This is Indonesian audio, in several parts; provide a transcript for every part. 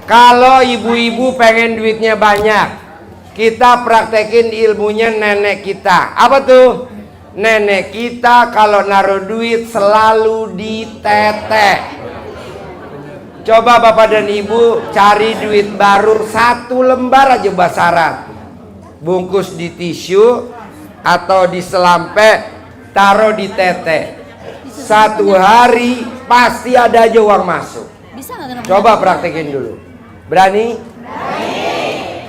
Kalau ibu-ibu pengen duitnya banyak, kita praktekin ilmunya nenek kita. Apa tuh? Nenek kita kalau naruh duit selalu ditetek. Coba bapak dan ibu cari duit baru 1 lembar aja basaran, bungkus di tisu atau di selampe, taruh di tete. 1 hari pasti ada aja uang masuk. Coba praktekin dulu. Berani?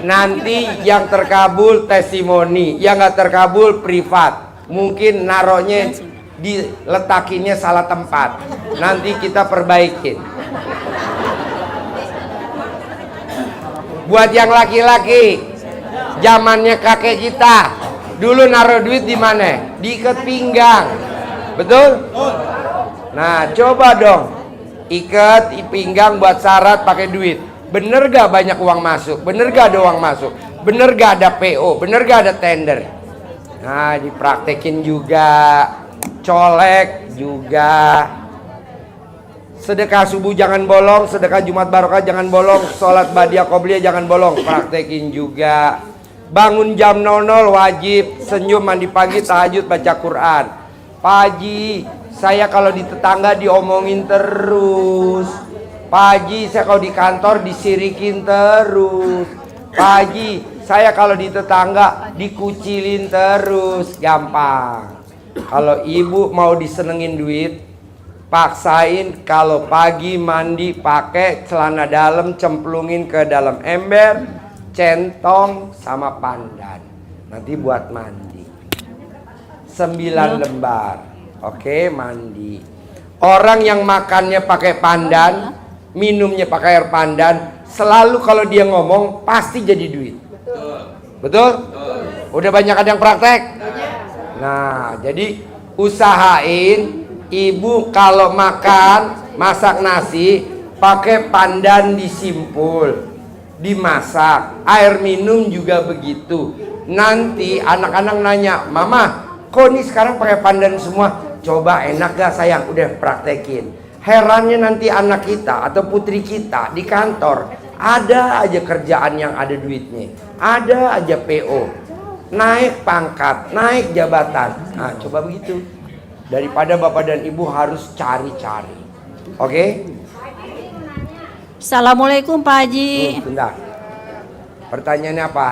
Nanti yang terkabul testimoni, yang gak terkabul privat. Mungkin naruhnya diletakinnya salah tempat. Nanti kita perbaikin. Buat yang laki-laki, zamannya kakek kita, dulu naruh duit di mana? Diikat pinggang. Betul? Nah, coba dong ikat di pinggang buat syarat pakai duit. Bener gak banyak uang masuk? Bener gak ada uang masuk? Bener gak ada PO? Bener gak ada tender? Nah, dipraktekin juga. Colek juga. Sedekah subuh jangan bolong, sedekah Jumat Barokah jangan bolong, sholat Badiah Qobliyah jangan bolong, praktekin juga. Bangun jam 00 wajib, senyum, mandi pagi, tahajud, baca Quran. Pak Haji, saya kalau di tetangga diomongin terus. Pak Haji, saya kalau di kantor disirikin terus. Pak Haji, saya kalau di tetangga dikucilin terus. Gampang. Kalau ibu mau disenengin duit, paksain kalau pagi mandi pakai celana dalam, cemplungin ke dalam ember, centong sama pandan. Nanti buat mandi 9 lembar. Oke, mandi. Orang yang makannya pakai pandan, minumnya pakai air pandan, selalu kalau dia ngomong pasti jadi duit. Betul? Udah banyak ada yang praktek? Nah, jadi usahain ibu kalau makan, masak nasi, pakai pandan disimpul, dimasak. Air minum juga begitu. Nanti anak-anak nanya, "Mama, kok ini sekarang pakai pandan semua?" Coba enak gak sayang? Udah praktekin. Herannya nanti anak kita atau putri kita di kantor, ada aja kerjaan yang ada duitnya, ada aja PO, naik pangkat, naik jabatan. Nah, coba begitu. Daripada bapak dan ibu harus cari-cari. Oke? Assalamualaikum Pak Haji. Bentar. Pertanyaannya apa?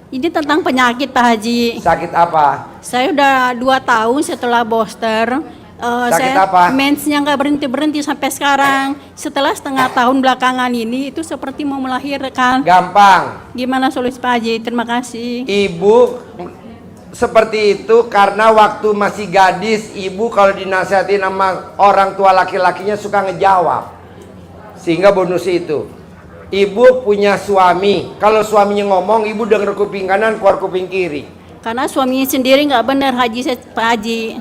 Ini tentang penyakit Pak Haji. Sakit apa? Saya udah 2 tahun setelah booster. Sakit saya apa? mensnya nggak berhenti sampai sekarang. Setelah setengah tahun belakangan ini itu seperti mau melahirkan. Gampang. Gimana solusi Pak Haji? Terima kasih. Ibu seperti itu karena waktu masih gadis, ibu kalau dinasihatin sama orang tua laki-lakinya suka ngejawab, sehingga bonus itu. Ibu punya suami, kalau suaminya ngomong, ibu denger kuping kanan, keluar kuping kiri. Karena suaminya sendiri nggak benar Pak Haji.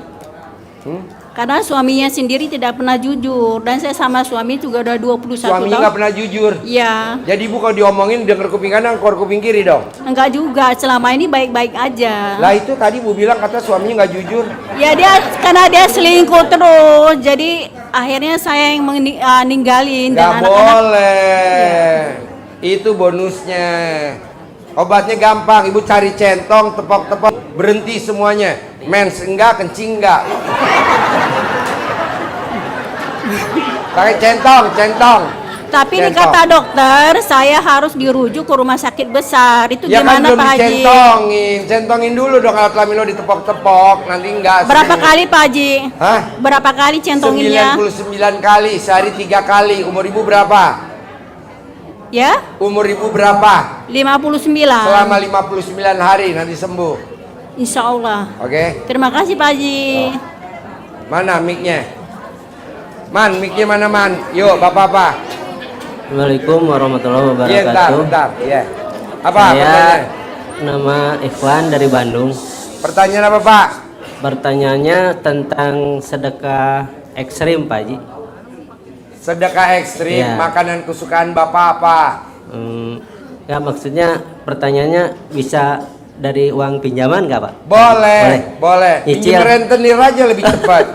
Karena suaminya sendiri tidak pernah jujur, dan saya sama suami juga udah 21 tahun. Suaminya nggak pernah jujur? Iya. Jadi ibu kalau diomongin denger kuping kanan, keluar kuping kiri dong? Enggak juga, selama ini baik-baik aja. Lah itu tadi ibu bilang kata suaminya nggak jujur. Ya karena dia selingkuh terus, jadi akhirnya saya yang ninggalin. Nggak boleh. Ya. Itu bonusnya. Obatnya gampang, ibu cari centong, tepok-tepok, berhenti semuanya. Mens enggak, kencing enggak. Pakai centong. Tapi ini kata dokter, saya harus dirujuk ke rumah sakit besar. Itu ya gimana kan, Pak Haji? Centongin dulu dong alat kelamin lo ditepok-tepok, nanti enggak. Berapa kali Pak Haji? Hah? Berapa kali centonginnya? 99 kali, sehari 3 kali. Umur ibu berapa? Ya? Umur ibu berapa? 59. Selama 59 hari nanti sembuh. Insya Allah. Oke. Terima kasih Pak Haji. Mana mic-nya? Man, mic-nya mana man? Yuk, bapak-bapak. Assalamualaikum warahmatullahi Iya, wabarakatuh. bentar. Iya. Apa Saya pertanyaan? nama Ikhwan dari Bandung. Pertanyaan apa, Pak? Pertanyaannya tentang sedekah ekstrim, Pak Haji. Sedekah ekstrim, Ya. makanan kesukaan Bapak apa? Ya maksudnya pertanyaannya bisa dari uang pinjaman nggak Pak? Boleh. Nyicil. Pinjam rentenir aja lebih cepat.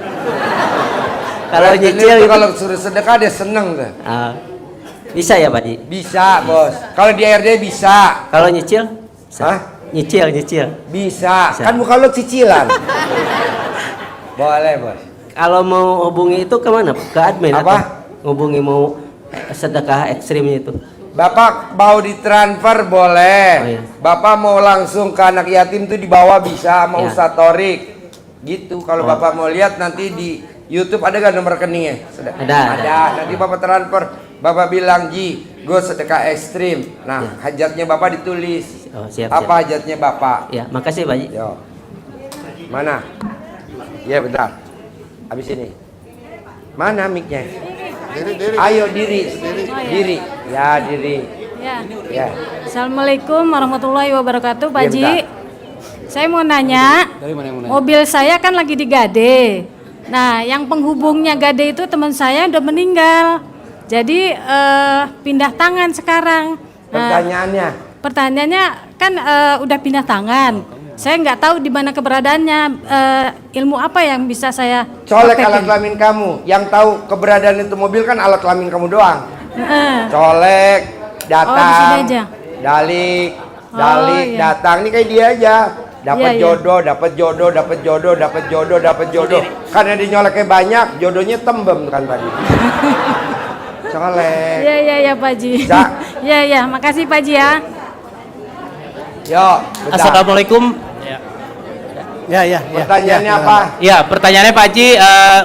Kalau Rentenir nyicil tuh itu kalau suruh sedekah dia seneng tuh. Bisa ya Pak Haji? Bisa, Bos. Kalau di RD bisa. Kalau nyicil? Bisa. Hah? Nyicil. Bisa. Bisa. Kan muka lo cicilan. Boleh, Bos. Kalau mau hubungi itu kemana? Ke admin Apa? atau ngubungi mau sedekah ekstrimnya itu? Bapak mau ditransfer boleh. Oh, iya. Bapak mau langsung ke anak yatim tuh dibawa bisa sama Iya. Ustadz Torik. Gitu. Kalau Oh. Bapak mau lihat nanti di YouTube ada gak nomor rekeningnya? Sudah. Ada. Nanti Bapak transfer. Bapak bilang, Ji, gue sedekah ekstrim. Nah, hajatnya Bapak ditulis. Oh, siap. Apa hajatnya Bapak? Ya, makasih Pak Haji. Yo. Mana? Ya bentar. Habis ini. Mana mic-nya? Ayo diri. Diri. Ya, diri. Ya. Ya. Assalamualaikum warahmatullahi wabarakatuh, Pak Iya, Haji. bentar. Saya mau nanya, mobil saya kan lagi di Gade. Nah, yang penghubungnya Gade itu teman saya udah meninggal. Jadi pindah tangan sekarang. Pertanyaannya. Pertanyaannya kan udah pindah tangan. Saya nggak tahu di mana keberadaannya. Ilmu apa yang bisa saya Colek praktekin? alat kelamin kamu. Yang tahu keberadaan itu mobil kan alat kelamin kamu doang. Heeh. Colek, Oh, di datang, sini aja. dalik, Oh, iya. datang. Ini kayak dia aja. Dapat Iya, iya. jodoh, dapat jodoh, dapat jodoh, dapat jodoh, dapat jodoh. Karena dinyoleknya banyak, jodohnya tembem kan tadi. Colek. Iya Pak Haji. Bisa. Iya, makasih Pak Haji ya. Yo, bentar. Assalamualaikum. Ya. Pertanyaannya apa? Ya, pertanyaannya Pak Haji,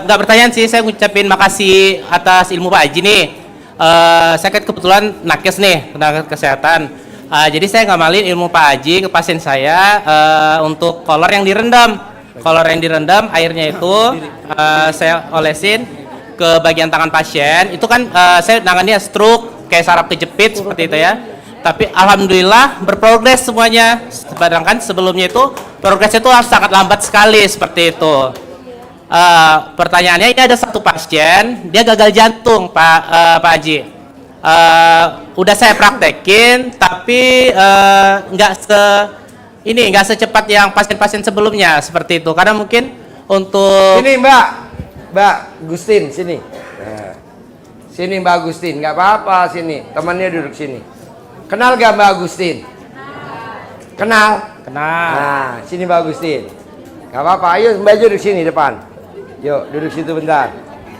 nggak pertanyaan sih, saya ngucapin makasih atas ilmu Pak Haji nih. Saya kan kebetulan nakes nih, tenaga kesehatan. Jadi saya ngamalin ilmu Pak Haji ke pasien saya untuk kolor yang direndam. Kolor yang direndam, airnya itu saya olesin ke bagian tangan pasien. Itu kan saya nangannya stroke, kayak saraf kejepit seperti itu ya. Tapi alhamdulillah berprogres semuanya. Sedangkan sebelumnya itu progresnya itu sangat lambat sekali seperti itu. Pertanyaannya, ini ada satu pasien, dia gagal jantung Pak Haji. Udah saya praktekin, tapi nggak secepat yang pasien-pasien sebelumnya seperti itu. Karena mungkin untuk Sini Mbak Gustin, sini. Nah. Sini Mbak Agustin, nggak apa-apa sini. Temannya duduk sini. Kenal gak Mbak Agustin? Kenal? Nah, sini Mbak Agustin. Gak apa-apa, ayo Mbak duduk sini depan. Yuk, duduk situ bentar.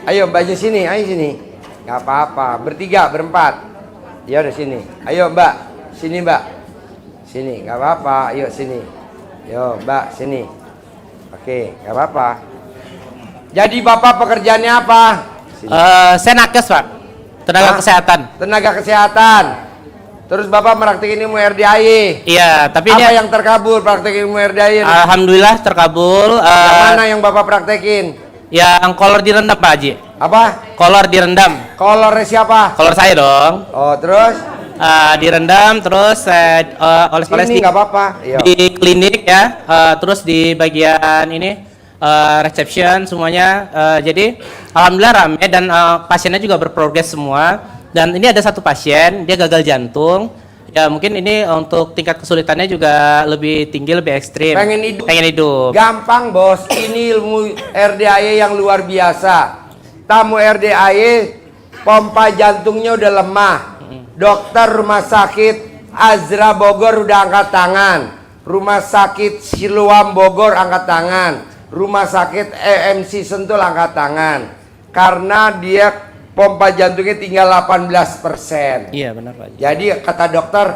Ayo Mbak sini, ayo sini. Gak apa-apa, bertiga, berempat. Ya udah sini. Ayo Mbak, sini Mbak. Sini, gak apa-apa, ayo sini. Yo Mbak, sini. Oke, gak apa-apa. Jadi Bapak pekerjaannya apa? Sini. saya nakes Pak, tenaga kesehatan. Tenaga kesehatan. Terus Bapak praktekin ilmu RDAY. Iya, tapi Apa ini yang terkabul praktekin ilmu RDAY? alhamdulillah terkabul. Yang mana yang Bapak praktekin? Yang kolor direndam Pak Haji. Apa? Kolor direndam. Kolornya siapa? Kolor saya dong. Oh, terus? Direndam, terus saya oles-oles Ini nggak apa-apa. Iya. di klinik ya. Terus di bagian ini reception semuanya. Jadi alhamdulillah rame dan pasiennya juga berprogres semua. Dan ini ada satu pasien, dia gagal jantung. Ya mungkin ini untuk tingkat kesulitannya juga lebih tinggi, lebih ekstrim. Pengen hidup. Gampang bos, ini ilmu RDAY yang luar biasa. Tamu RDAY, pompa jantungnya udah lemah. Dokter rumah sakit Azra Bogor udah angkat tangan. Rumah sakit Siloam Bogor angkat tangan. Rumah sakit EMC Sentul angkat tangan. Karena dia pompa jantungnya tinggal 18%. Iya benar Pak. Jadi kata dokter,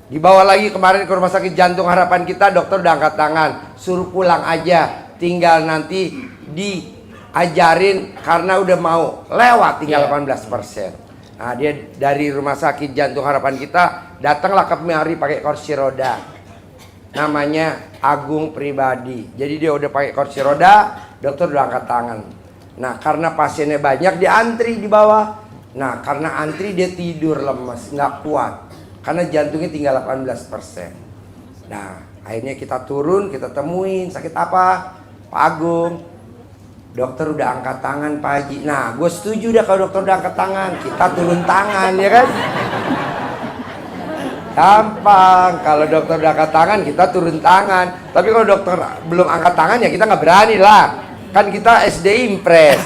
dibawa lagi kemarin ke rumah sakit Jantung Harapan Kita, dokter udah angkat tangan, suruh pulang aja, tinggal nanti diajarin karena udah mau lewat tinggal 18%. Nah dia dari rumah sakit Jantung Harapan Kita datanglah ke kemari pakai kursi roda, namanya Agung Pribadi. Jadi dia udah pakai kursi roda, dokter udah angkat tangan. Nah karena pasiennya banyak dia antri di bawah. Nah karena antri dia tidur lemes, nggak kuat. Karena jantungnya tinggal 18%. Nah akhirnya kita turun, kita temuin sakit apa? Pak Agung. Dokter udah angkat tangan Pak Haji. Nah gue setuju dah kalau dokter udah angkat tangan. Kita turun tangan ya kan? Gampang, kalau dokter udah angkat tangan kita turun tangan. Tapi kalau dokter belum angkat tangan ya kita nggak berani lah. Kan kita SD Impres,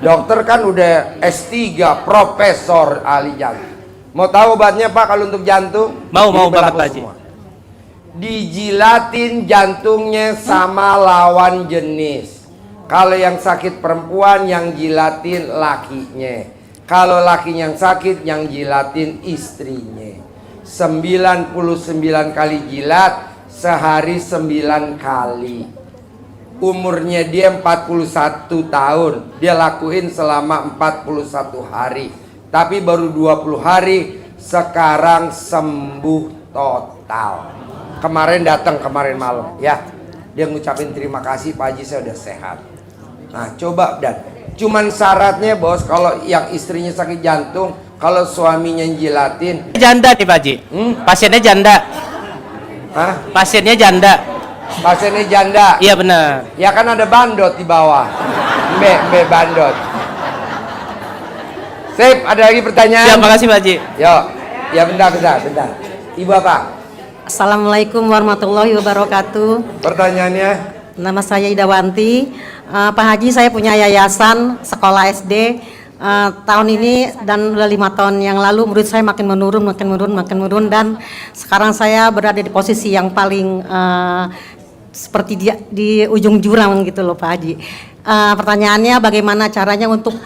dokter kan udah S3, profesor ahli jantung. Mau tahu obatnya Pak kalau untuk jantung? Mau Ini banget berlaku Pak Haji. semua. Dijilatin jantungnya sama lawan jenis. Kalau yang sakit perempuan, yang jilatin lakinya. Kalau lakinya yang sakit, yang jilatin istrinya. 99 kali jilat, sehari 9 kali. Umurnya dia 41 tahun. Dia lakuin selama 41 hari. Tapi baru 20 hari, sekarang sembuh total. Kemarin datang, kemarin malam ya. Dia ngucapin terima kasih Pak Haji, saya udah sehat. Nah coba dan cuman syaratnya bos, kalau yang istrinya sakit jantung, kalau suaminya jilatin. Janda nih Pak Haji. Pasiennya janda. Hah? Pasiennya janda. Pasiennya janda. Iya benar. Ya kan ada bandot di bawah. Mbe bandot. Sip, ada lagi pertanyaan? Siap, makasih Pak Haji. Yuk. Ya bentar. Ibu apa? Assalamualaikum warahmatullahi wabarakatuh. Pertanyaannya? Nama saya Idawanti. Pak Haji, saya punya yayasan sekolah SD. Tahun ini dan udah 5 tahun yang lalu murid saya makin menurun dan sekarang saya berada di posisi yang paling seperti di ujung jurang gitu loh Pak Haji. Pertanyaannya bagaimana caranya untuk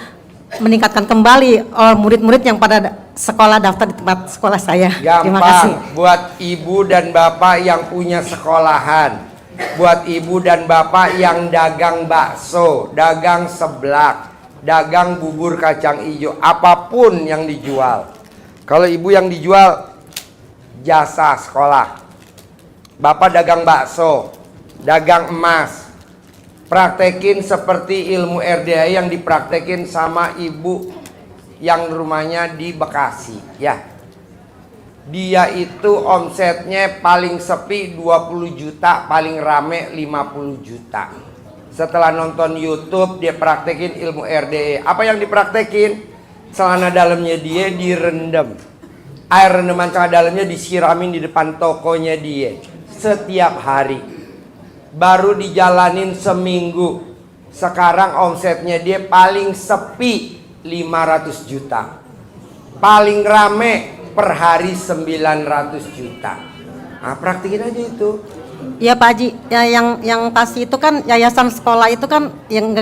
meningkatkan kembali murid-murid yang pada sekolah daftar di tempat sekolah saya. Terima kasih. Gampang, buat ibu dan bapak yang punya sekolahan, buat ibu dan bapak yang dagang bakso, dagang seblak, dagang bubur kacang hijau, apapun yang dijual. Kalau ibu yang dijual jasa sekolah, bapak dagang bakso, dagang emas, praktekin seperti ilmu RDA yang dipraktekin sama ibu yang rumahnya di Bekasi ya. Dia itu omsetnya paling sepi 20 juta, paling rame 50 juta. Setelah nonton YouTube dia praktekin ilmu RDA. Apa yang dipraktekin? Celana dalamnya dia direndam. Air rendaman celana dalamnya disiramin di depan tokonya dia setiap hari. Baru dijalanin seminggu. Sekarang omsetnya dia paling sepi 500 juta. Paling rame per hari 900 juta. Nah, praktikin aja itu. Ya Pak Haji, ya yang pasti itu kan yayasan sekolah itu kan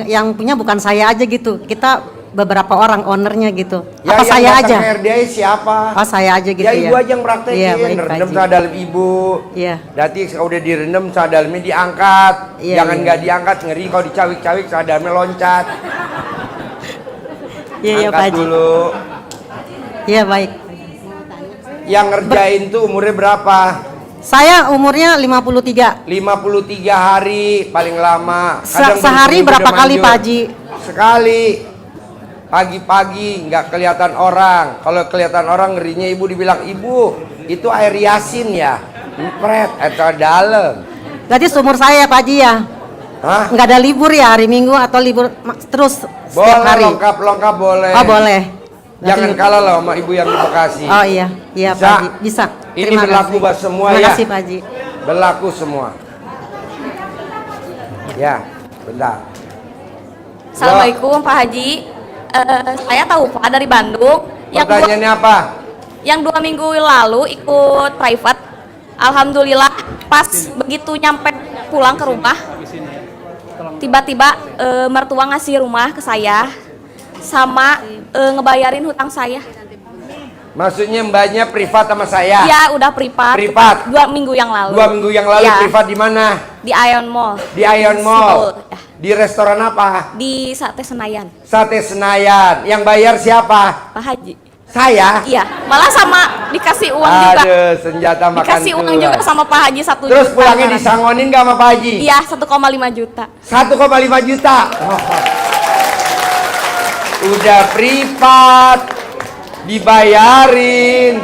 yang punya bukan saya aja gitu. Kita beberapa orang ownernya gitu. Ya, apa yang saya datang aja? ke RDA siapa? Oh saya aja gitu Ya ya. ibu aja yang praktekin. Iya, baik, Pak Rendam Haji. celana dalam ibu. Iya. Nanti kalau udah direndam celana dalamnya diangkat. Iya, Jangan iya. nggak diangkat, ngeri kalau dicawik-cawik celana dalamnya loncat. Iya ya Pak Angkat Haji. dulu. Iya baik. Yang ngerjain tuh umurnya berapa? Saya umurnya 53. 53 hari paling lama. Sehari baru berapa udah kali manjur. Pak Haji? Sekali. Pagi-pagi nggak kelihatan orang. Kalau kelihatan orang ngerinya ibu dibilang, ibu itu air yasin ya. Empret, atau dalam. Berarti seumur saya Pak Haji ya? Hah? Nggak ada libur ya hari Minggu atau libur terus setiap Boleh, hari? lengkap boleh. Oh boleh. Jangan kalah loh sama ibu yang di Bekasi. Oh iya, iya Bisa. Pak Haji, bisa. Ini Terima berlaku kasih. buat semua Terima ya. kasih Pak Haji. Berlaku semua. Ya, bentar. Assalamualaikum Pak Haji. Saya tahu Pak dari Bandung. Pertanyaannya apa? Yang 2 minggu lalu ikut private. Alhamdulillah pas begitu nyampe pulang ke rumah, tiba-tiba mertua ngasih rumah ke saya sama ngebayarin hutang saya. Maksudnya mbaknya privat sama saya? Ya udah privat. Privat. 2 minggu yang lalu. 2 minggu yang lalu Ya, privat di mana? di Ion Mall. Di Ion Mall. Situ, ya. Di restoran apa? Di Sate Senayan. Sate Senayan. Yang bayar siapa? Pak Haji. Saya? Iya, malah sama dikasih uang juga. Aduh, senjata makan Dikasih uang tuan. juga sama Pak Haji 1 Terus juta. pulangnya disangonin gak sama Pak Haji? Iya, 1,5 juta. 1,5 juta. Udah privat, dibayarin,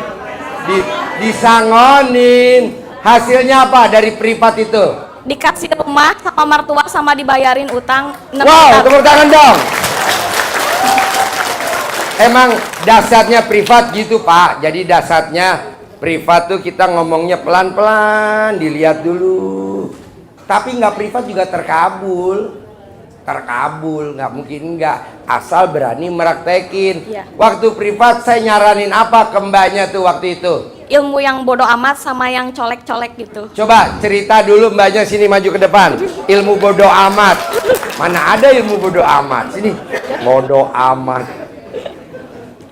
disangonin. Hasilnya apa dari privat itu? Dikasih rumah sama mertua sama dibayarin utang 6 Wow, juta. tepuk tangan dong. Emang dasarnya privat gitu Pak. Jadi dasarnya privat tuh kita ngomongnya pelan-pelan, dilihat dulu. Tapi nggak privat juga terkabul. terkabul, nggak mungkin nggak, asal berani meraktekin. Iya. Waktu privat saya nyaranin apa ke mbaknya tuh waktu itu? Ilmu yang bodoh amat sama yang colek-colek gitu. Coba cerita dulu mbaknya, sini maju ke depan. Ilmu bodoh amat. Mana ada ilmu bodoh amat? Sini. Bodoh amat.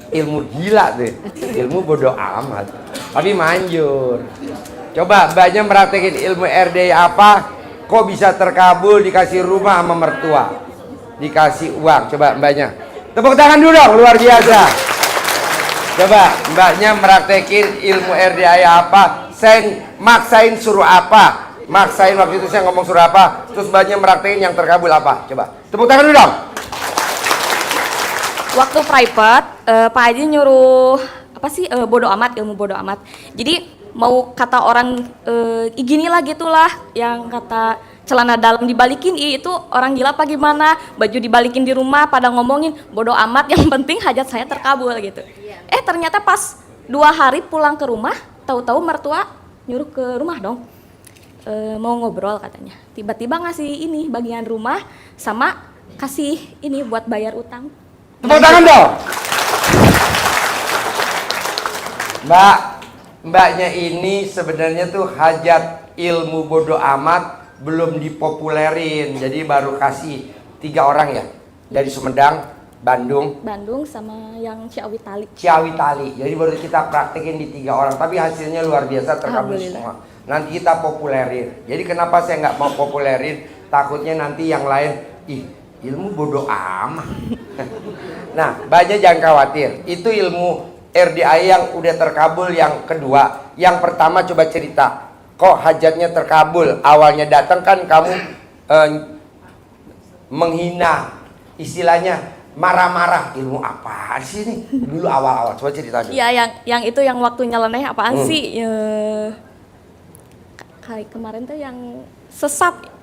Ilmu gila tuh. Ilmu bodoh amat. Tapi manjur. Coba mbaknya meraktekin ilmu RDI apa? Kok bisa terkabul, dikasih rumah sama mertua, dikasih uang. Coba mbaknya. Tepuk tangan dulu dong, luar biasa. Coba mbaknya meraktekin ilmu RDI apa? Saya maksain suruh apa? Maksain waktu itu saya ngomong suruh apa? Terus mbaknya meraktekin yang terkabul apa? Coba tepuk tangan dulu dong. Waktu private, Pak Haji nyuruh apa sih, bodoh amat, ilmu bodoh amat. Jadi mau kata orang ginilah gitulah, yang kata celana dalam dibalikin, itu orang gila apa gimana, baju dibalikin di rumah, pada ngomongin bodoh amat, yang penting hajat saya terkabul gitu. Ternyata pas 2 hari pulang ke rumah, tahu-tahu mertua nyuruh ke rumah dong, mau ngobrol katanya. Tiba-tiba ngasih ini bagian rumah sama kasih ini buat bayar utang. Tepuk tangan dong. Mbaknya ini sebenarnya tuh hajat ilmu bodoh amat belum dipopulerin, jadi baru kasih 3 orang ya, dari Sumedang, Bandung sama yang Ciawi Tali. Ciawi Tali. Jadi baru kita praktekin di 3 orang, tapi hasilnya luar biasa, terkabul semua. Nanti kita populerin. Jadi kenapa saya nggak mau populerin? Takutnya nanti yang lain, ilmu bodoh amat. Nah, mbaknya jangan khawatir. Itu ilmu RDI yang udah terkabul yang kedua. Yang pertama coba cerita, kok hajatnya terkabul? Awalnya datang kan kamu menghina, istilahnya marah-marah. Ilmu apa sih ini? Dulu awal-awal, coba cerita dulu. Iya, yang itu yang waktu nyeleneh apaan sih? Kali kemarin tuh yang sesat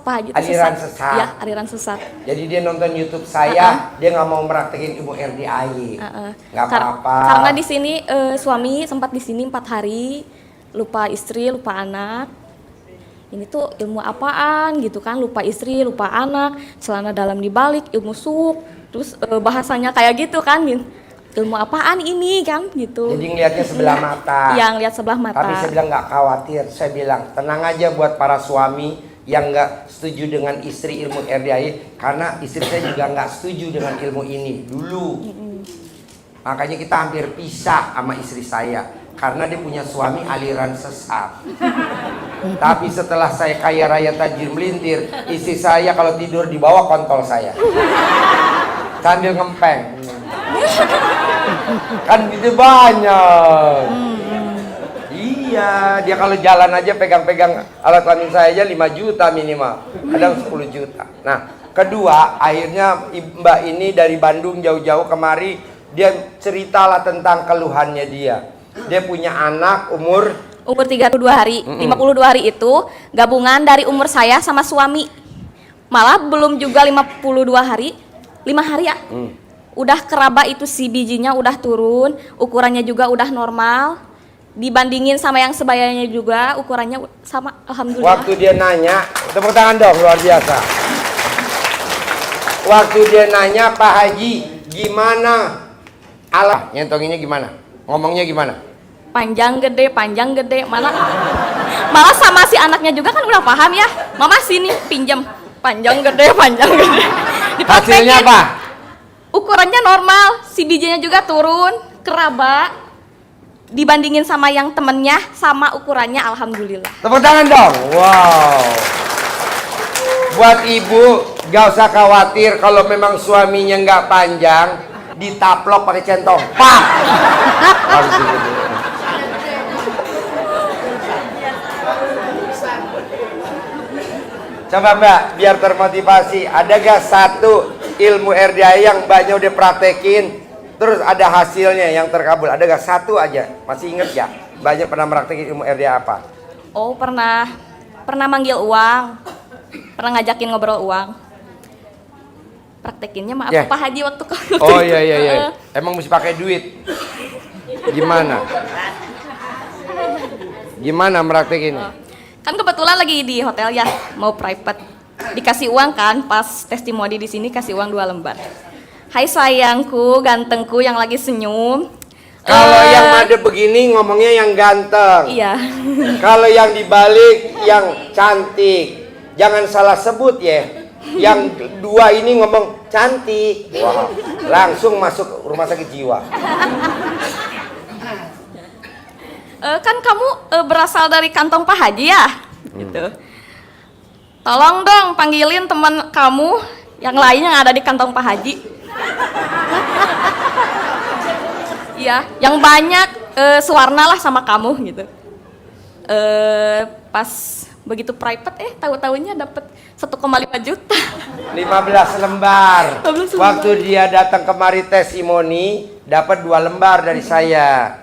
Pak Haji. Aliran sesat. Iya, aliran sesat. Jadi dia nonton YouTube saya, dia nggak mau meraktekin ilmu RDI. Nggak apa-apa. Karena di sini suami sempat di sini 4 hari, lupa istri, lupa anak. Ini tuh ilmu apaan gitu kan? Lupa istri, lupa anak, celana dalam dibalik, ilmu suk. Terus bahasanya kayak gitu kan? Ilmu apaan ini kan gitu. Jadi ngelihatnya sebelah mata. Yang lihat sebelah mata. Tapi saya bilang nggak khawatir. Saya bilang tenang aja buat para suami yang nggak setuju dengan istri ilmu RDI, karena istri saya juga nggak setuju dengan ilmu ini dulu. Makanya kita hampir pisah sama istri saya karena dia punya suami aliran sesat. Tapi setelah saya kaya raya tajir melintir, istri saya kalau tidur di bawah kontol saya sambil ngempeng. Kan gitu banyak. Iya, dia kalau jalan aja pegang-pegang alat kelamin saya aja 5 juta minimal, kadang 10 juta. Nah, kedua, akhirnya mbak ini dari Bandung jauh-jauh kemari, dia ceritalah tentang keluhannya dia. Dia punya anak umur 32 hari. 52 hari itu gabungan dari umur saya sama suami. Malah belum juga 52 hari, 5 hari ya. Udah keraba itu si bijinya udah turun, ukurannya juga udah normal. Dibandingin sama yang sebayanya juga ukurannya sama, alhamdulillah. Waktu dia nanya, tepuk tangan dong, luar biasa. Waktu dia nanya, Pak Haji, gimana alat nyentonginnya, gimana? Ngomongnya gimana? Panjang gede, malah sama si anaknya juga kan udah paham ya. Mama sini pinjam, panjang gede. Hasilnya apa? Ukurannya normal, si bijinya juga turun, keraba. Dibandingin sama yang temennya, sama ukurannya, alhamdulillah. Tepuk tangan dong. Wow. Buat ibu, gak usah khawatir kalau memang suaminya nggak panjang, ditaplok pakai centong. Pak. Coba mbak, biar termotivasi, ada gak satu ilmu RDI yang mbaknya udah praktekin, terus ada hasilnya yang terkabul? Ada gak satu aja? Masih inget ya? Mbaknya pernah praktekin ilmu RDI apa? Oh, pernah manggil uang, pernah ngajakin ngobrol uang. Praktekinnya maaf Pak Haji waktu itu. Oh iya. Emang mesti pakai duit? Gimana meraktekinnya? Kan kebetulan lagi di hotel ya, mau private. dikasih uang kan, pas testimoni di sini kasih uang 2 lembar. Hai sayangku, gantengku yang lagi senyum. Kalau yang ada begini ngomongnya yang ganteng. Iya. Kalau yang dibalik yang cantik. Jangan salah sebut ya. Yang 2 ini ngomong cantik. Wah, langsung masuk rumah sakit jiwa. Kan kamu berasal dari kantong Pak Haji ya? Gitu. Tolong dong panggilin teman kamu yang lain yang ada di kantong Pak Haji. Iya, yang banyak sewarna lah sama kamu gitu. Pas begitu private tahu-tahunya dapat 1,5 juta. 15 lembar. 15 lembar. Waktu dia datang kemari testimoni dapat 2 lembar dari saya.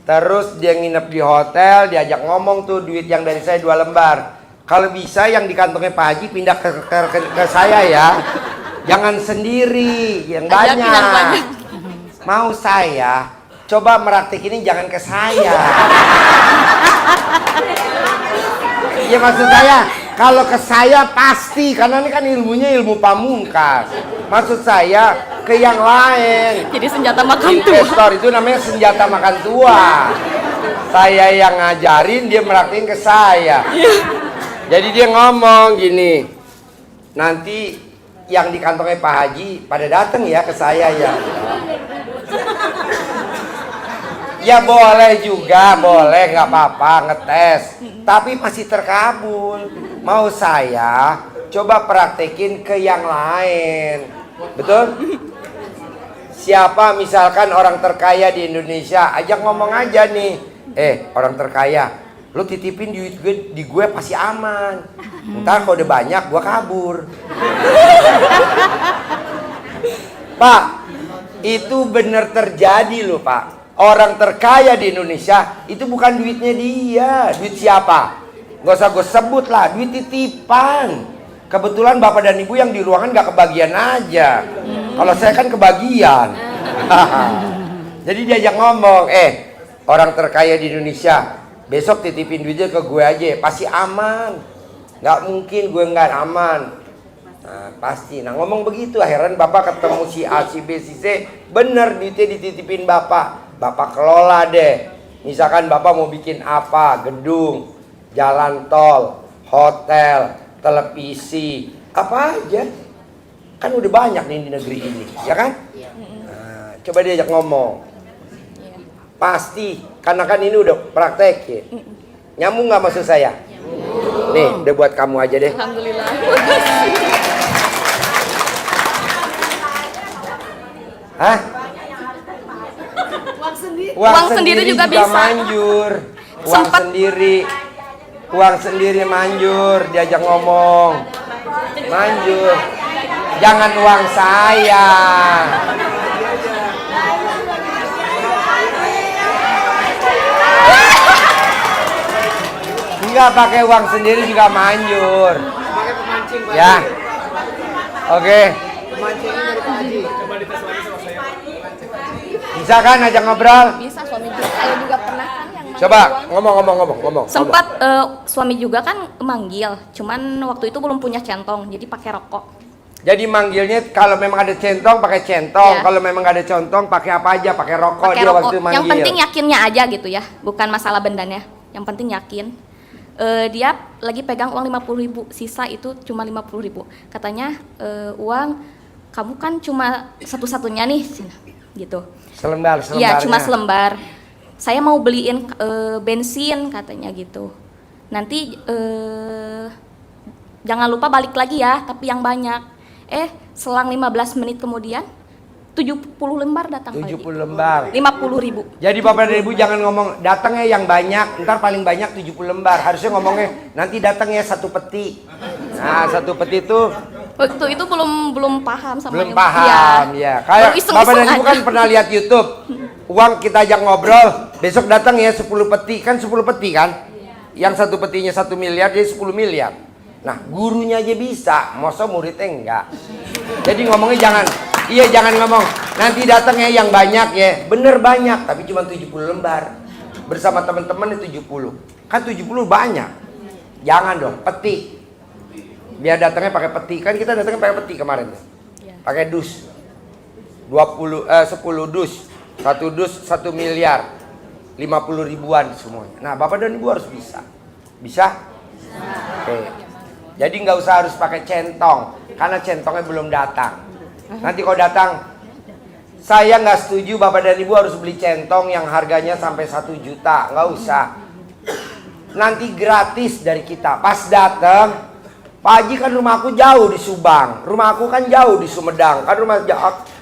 Terus dia nginep di hotel, diajak ngomong tuh duit yang dari saya 2 lembar. Kalau bisa yang di kantongnya Pak Haji pindah ke saya ya. Jangan sendiri, yang banyak. Mau saya coba meraktik ini jangan ke saya. Ya maksud saya kalau ke saya pasti karena ini kan ilmunya ilmu pamungkas. Maksud saya ke yang lain. Jadi senjata makan tua. Investor itu namanya senjata makan tua. Saya yang ngajarin dia meraktiin ke saya. Jadi dia ngomong gini. Nanti yang di kantongnya Pak Haji pada datang ya ke saya ya. Ya boleh juga, boleh nggak apa-apa ngetes. Tapi masih terkabul. Mau saya coba praktekin ke yang lain. Betul? Siapa misalkan orang terkaya di Indonesia, ajak ngomong aja nih. Orang terkaya, lu titipin duit gue, di gue pasti aman. Ntar kalau udah banyak gue kabur. Pak, itu bener terjadi loh Pak. Orang terkaya di Indonesia itu bukan duitnya dia. Duit siapa? Gak usah gue sebut lah, duit titipan. Kebetulan bapak dan ibu yang di ruangan gak kebagian aja. Kalau saya kan kebagian. Jadi diajak ngomong, orang terkaya di Indonesia besok titipin duitnya ke gue aja, pasti aman. Gak mungkin gue gak aman. Nah, pasti. Nah ngomong begitu, akhirnya bapak ketemu si A, si B, si C. Bener duitnya dititipin bapak. Bapak kelola deh. Misalkan bapak mau bikin apa, gedung, jalan tol, hotel, televisi, apa aja. Kan udah banyak nih di negeri ini, ya kan? Nah, coba diajak ngomong. Pasti, karena kan ini udah praktek ya. Nyambung nggak maksud saya? Nih, udah buat kamu aja deh. Alhamdulillah. Hah? Uang sendiri juga bisa manjur. Uang sendiri manjur, diajak ngomong. Manjur. Jangan uang saya. Enggak pakai uang sendiri juga manjur. Ya. Oke. Bisa kan ajak ngobrol? Bisa, suami juga. Saya juga pernah kan yang manggil. Coba ngomong. Sempat suami juga kan manggil, cuman waktu itu belum punya centong, jadi pakai rokok. Jadi manggilnya kalau memang ada centong pakai centong, Ya. kalau memang nggak ada centong pakai apa aja, pakai rokok. Pakai Dia rokok. waktu manggil. Yang penting yakinnya aja gitu ya, bukan masalah bendanya. Yang penting yakin. Dia lagi pegang uang 50.000, sisa itu cuma 50.000. Katanya uang kamu kan cuma satu-satunya nih, gitu. Selembar. Iya, cuma selembar. Saya mau beliin bensin katanya gitu. Nanti jangan lupa balik lagi ya, tapi yang banyak. Selang 15 menit kemudian 70 lembar datang 70 lagi. lembar. 50.000. Jadi bapak dan ibu jangan ngomong datangnya yang banyak, ntar paling banyak 70 lembar. Harusnya ngomongnya nanti datangnya 1 peti. Nah 1 peti itu Waktu itu belum paham sama belum yang- paham ya. Kayak Baru iseng-iseng bapak dan ibu aja. kan pernah lihat YouTube. Uang kita ajak ngobrol, besok datang ya 10 peti. Kan 10 peti kan? Yang 1 petinya 1 miliar jadi 10 miliar. Nah gurunya aja bisa, masa muridnya enggak. Jadi ngomongnya jangan ngomong nanti datangnya yang banyak ya. Bener banyak, tapi cuma 70 lembar. Bersama teman-teman 70. Kan 70 banyak. Jangan dong, peti. Biar datangnya pakai peti. Kan kita datangnya pakai peti kemarin. Pakai dus. 10 dus. 1 dus 1 miliar. 50 ribuan semuanya. Nah, Bapak dan Ibu harus bisa. Bisa? Oke. Jadi nggak usah harus pakai centong. Karena centongnya belum datang. Nanti kalau datang, saya nggak setuju Bapak dan Ibu harus beli centong yang harganya sampai 1 juta. Nggak usah. Nanti gratis dari kita. Pas datang, Pak Haji kan rumah aku jauh di Subang. Rumah aku kan jauh di Sumedang. Kan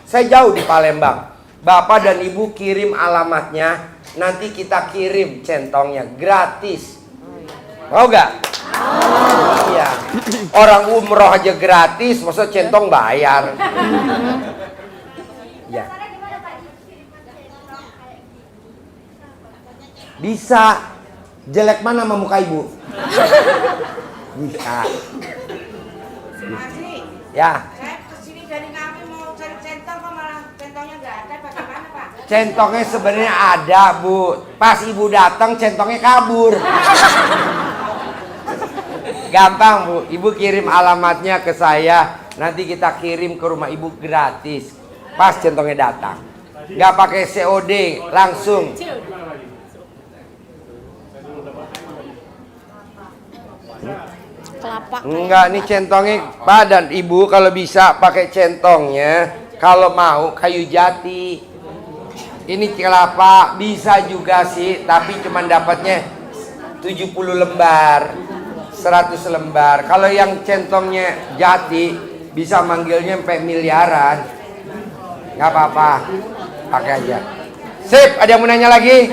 saya jauh di Palembang. Bapak dan Ibu kirim alamatnya. Nanti kita kirim centongnya gratis. Mau gak? Iya. Orang umroh aja gratis, masa centong bayar? Ya. Bisa. Jelek mana sama muka Ibu? Bisa. Ya. Saya kesini dari kami mau cari centong kok malah centongnya nggak ada, bagaimana Pak? Centongnya sebenarnya ada, Bu. Pas Ibu datang centongnya kabur. Gampang, Bu. Ibu kirim alamatnya ke saya, nanti kita kirim ke rumah Ibu gratis. Pas centongnya datang. Nggak pakai COD, langsung. Kelapa. Enggak, nih centongnya Pak dan Ibu kalau bisa pakai centongnya. Kalau mau kayu jati. Ini kelapa bisa juga sih, tapi cuman dapatnya 70 lembar, 100 lembar. Kalau yang centongnya jati bisa manggilnya sampai miliaran. Nggak apa-apa, pakai aja. Sip, ada yang mau nanya lagi?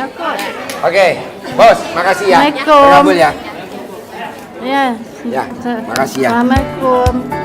Oke, Bos, makasih ya. Assalamualaikum. Bergabung ya. Ya. Ya, makasih ya. Assalamualaikum.